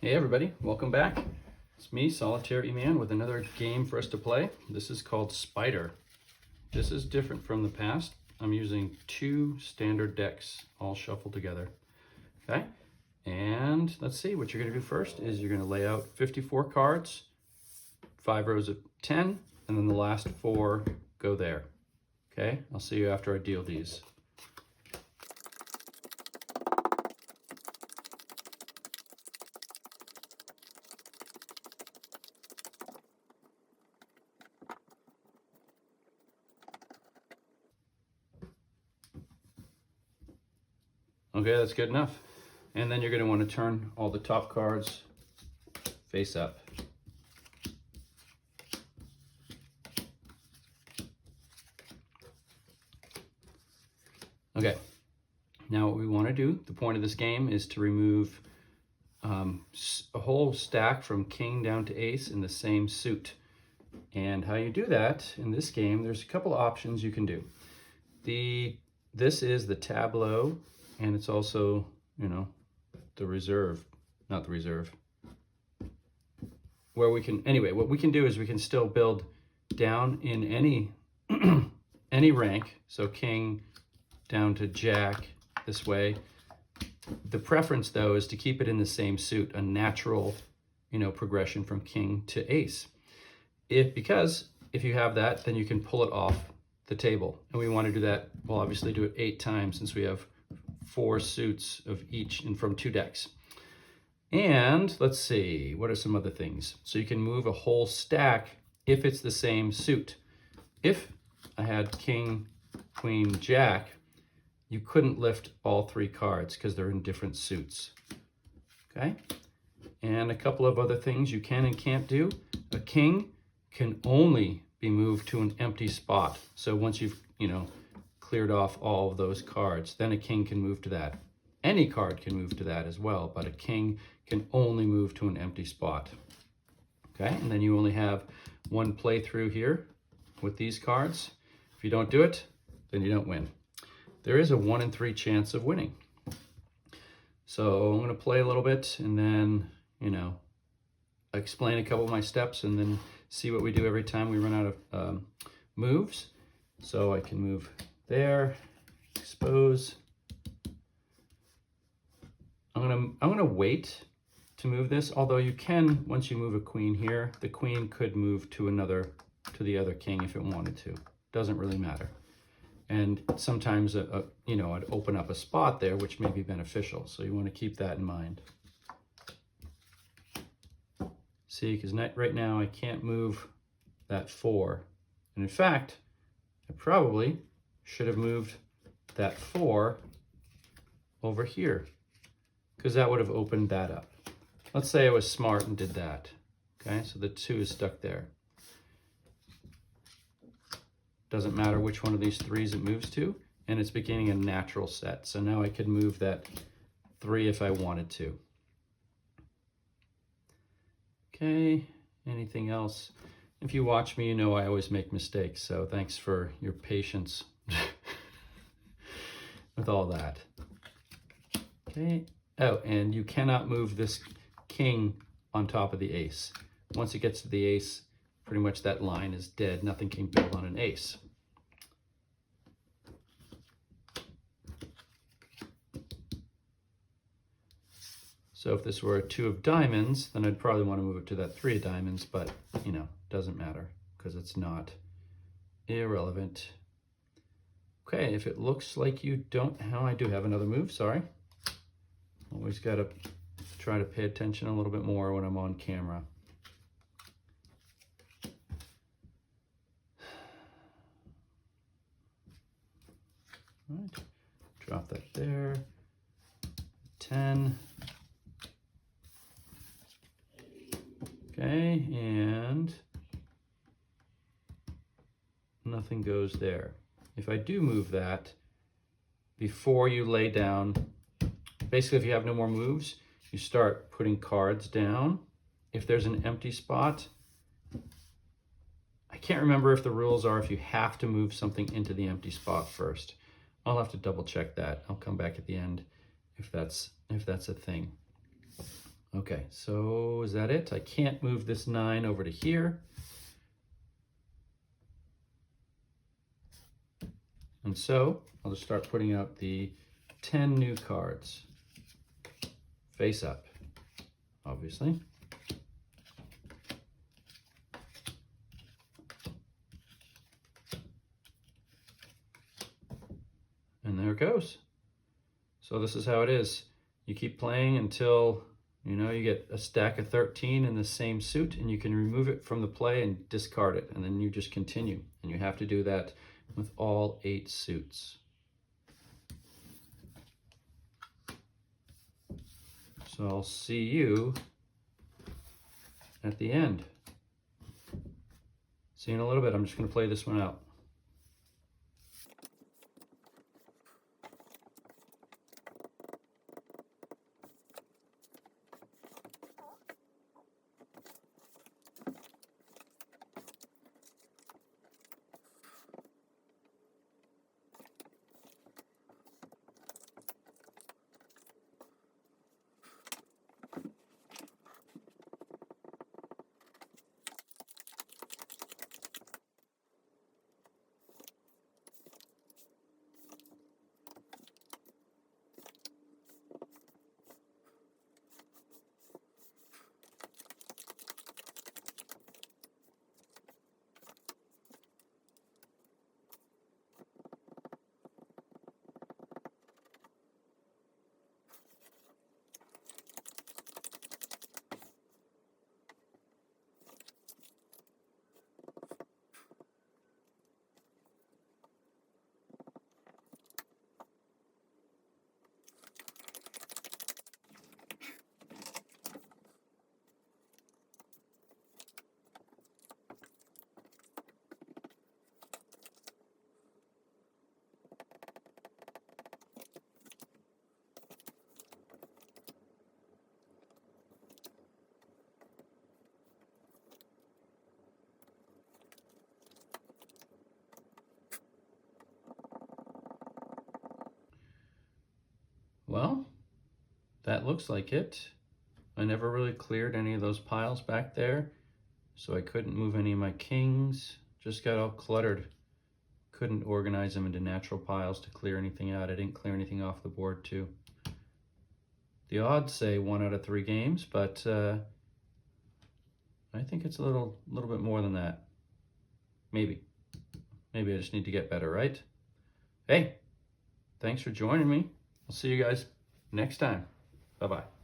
Hey everybody, welcome back. It's me, Solitaire E-Man, with another game for us to play. This is called Spider. This is different from the past. I'm using 2 standard decks all shuffled together. Okay, and let's see, what you're gonna do first is you're gonna lay out 54 cards, 5 rows of 10, and then the last 4 go there. Okay, I'll see you after I deal these. Okay, that's good enough. And then you're going to want to turn all the top cards face up. Okay, now what we want to do, the point of this game is to remove a whole stack from king down to ace in the same suit. And how you do that in this game, there's a couple of options you can do. This is the tableau, and it's also, the reserve, not the reserve. Where we can, anyway, what we can do is we can still build down in any rank. So king down to jack this way. The preference though is to keep it in the same suit, a natural, progression from king to ace. Because if you have that, then you can pull it off the table. And we want to do that, we'll obviously do it 8 times since we have 4 suits of each and from 2 decks. And let's see, what are some other things? So you can move a whole stack if it's the same suit. If I had king, queen, jack, you couldn't lift all 3 cards because they're in different suits. Okay? And a couple of other things you can and can't do. A king can only be moved to an empty spot. So once you've, cleared off all of those cards, then a king can move to that. Any card can move to that as well, but a king can only move to an empty spot. Okay, and then you only have 1 playthrough here with these cards. If you don't do it, then you don't win. There is a 1 in 3 chance of winning. So I'm gonna play a little bit and then, explain a couple of my steps and then see what we do every time we run out of moves. So I can move there, expose. I'm gonna wait to move this, although you can, once you move a queen here, the queen could move to the other king if it wanted to. Doesn't really matter. And sometimes, I'd open up a spot there, which may be beneficial. So you want to keep that in mind. See, because right now I can't move that 4. And in fact, I probably should have moved that 4 over here, because that would have opened that up. Let's say I was smart and did that. Okay, so the 2 is stuck there. Doesn't matter which one of these 3s it moves to, and it's beginning a natural set. So now I could move that 3 if I wanted to. Okay, anything else? If you watch me, you know I always make mistakes, so thanks for your patience with all that. Okay, oh, and you cannot move this king on top of the ace. Once it gets to the ace, pretty much that line is dead. Nothing can build on an ace. So if this were a 2 of diamonds, then I'd probably want to move it to that 3 of diamonds, but, doesn't matter because it's not irrelevant. Okay, if it looks like you don't, I do have another move, sorry. Always got to try to pay attention a little bit more when I'm on camera. All right, drop that there. 10. Okay, and nothing goes there. If I do move that, before you lay down, basically if you have no more moves, you start putting cards down. If there's an empty spot, I can't remember if the rules are if you have to move something into the empty spot first. I'll have to double check that. I'll come back at the end if that's a thing. Okay, so is that it? I can't move this 9 over to here. And so I'll just start putting out the 10 new cards. Face up, obviously. And there it goes. So this is how it is. You keep playing until, you know, you get a stack of 13 in the same suit, and you can remove it from the play and discard it, and then you just continue. And you have to do that with all 8 suits. So I'll see you at the end. See you in a little bit. I'm just going to play this one out. Well, that looks like it. I never really cleared any of those piles back there, so I couldn't move any of my kings. Just got all cluttered. Couldn't organize them into natural piles to clear anything out. I didn't clear anything off the board too. The odds say 1 out of 3 games, but I think it's a little bit more than that. Maybe I just need to get better, right? Hey, thanks for joining me. I'll see you guys next time. Bye-bye.